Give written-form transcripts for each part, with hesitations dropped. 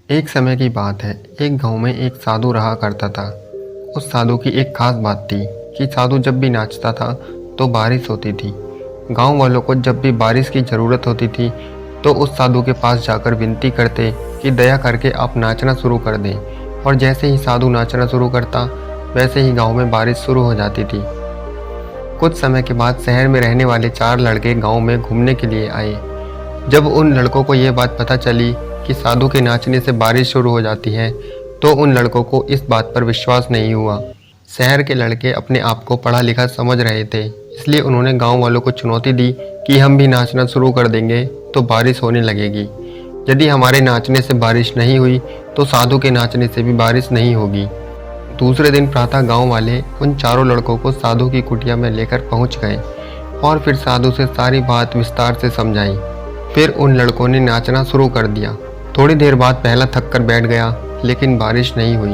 एक समय की बात है। एक गांव में एक साधु रहा करता था। उस साधु की एक खास बात थी कि साधु जब भी नाचता था तो बारिश होती थी। गांव वालों को जब भी बारिश की ज़रूरत होती थी तो उस साधु के पास जाकर विनती करते कि दया करके आप नाचना शुरू कर दें। और जैसे ही साधु नाचना शुरू करता वैसे ही गांव में बारिश शुरू हो जाती थी। कुछ समय के बाद शहर में रहने वाले 4 लड़के गांव में घूमने के लिए आए। जब उन लड़कों को ये बात पता चली कि साधु के नाचने से बारिश शुरू हो जाती है तो उन लड़कों को इस बात पर विश्वास नहीं हुआ। शहर के लड़के अपने आप को पढ़ा लिखा समझ रहे थे, इसलिए उन्होंने गांव वालों को चुनौती दी कि हम भी नाचना शुरू कर देंगे तो बारिश होने लगेगी। यदि हमारे नाचने से बारिश नहीं हुई तो साधु के नाचने से भी बारिश नहीं होगी। दूसरे दिन प्रातः गांव वाले उन चारों लड़कों को साधु की कुटिया में लेकर पहुंच गए और फिर साधु से सारी बात विस्तार से समझाई। फिर उन लड़कों ने नाचना शुरू कर दिया। थोड़ी देर बाद पहला थक कर बैठ गया लेकिन बारिश नहीं हुई।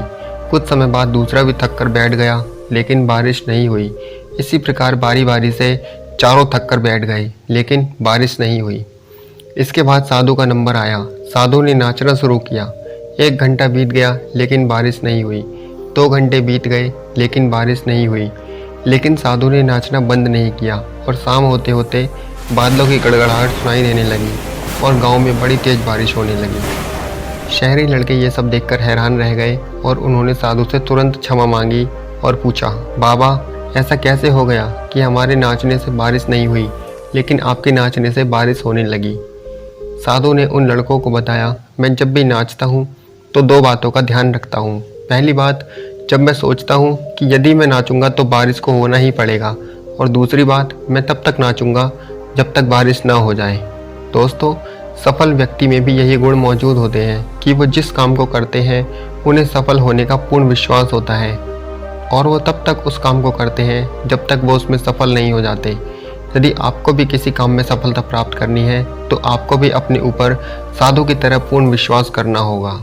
कुछ समय बाद दूसरा भी थक कर बैठ गया लेकिन बारिश नहीं हुई। इसी प्रकार बारी बारी से चारों थक कर बैठ गए लेकिन बारिश नहीं हुई। इसके बाद साधु का नंबर आया। साधु ने नाचना शुरू किया। 1 घंटा बीत गया लेकिन बारिश नहीं हुई। 2 घंटे बीत गए लेकिन बारिश नहीं हुई। लेकिन साधु ने नाचना बंद नहीं किया और शाम होते होते बादलों की गड़गड़ाहट सुनाई देने लगी और गांव में बड़ी तेज बारिश होने लगी। शहरी लड़के ये सब देखकर हैरान रह गए और उन्होंने साधु से तुरंत क्षमा मांगी और पूछा, बाबा ऐसा कैसे हो गया कि हमारे नाचने से बारिश नहीं हुई लेकिन आपके नाचने से बारिश होने लगी। साधु ने उन लड़कों को बताया, मैं जब भी नाचता हूँ तो 2 बातों का ध्यान रखता हूँ। पहली बात, जब मैं सोचता हूँ कि यदि मैं नाचूंगा तो बारिश को होना ही पड़ेगा, और दूसरी बात, मैं तब तक नाचूंगा जब तक बारिश ना हो जाए। दोस्तों, सफल व्यक्ति में भी यही गुण मौजूद होते हैं कि वो जिस काम को करते हैं उन्हें सफल होने का पूर्ण विश्वास होता है और वो तब तक उस काम को करते हैं जब तक वो उसमें सफल नहीं हो जाते। यदि आपको भी किसी काम में सफलता प्राप्त करनी है तो आपको भी अपने ऊपर साधु की तरह पूर्ण विश्वास करना होगा।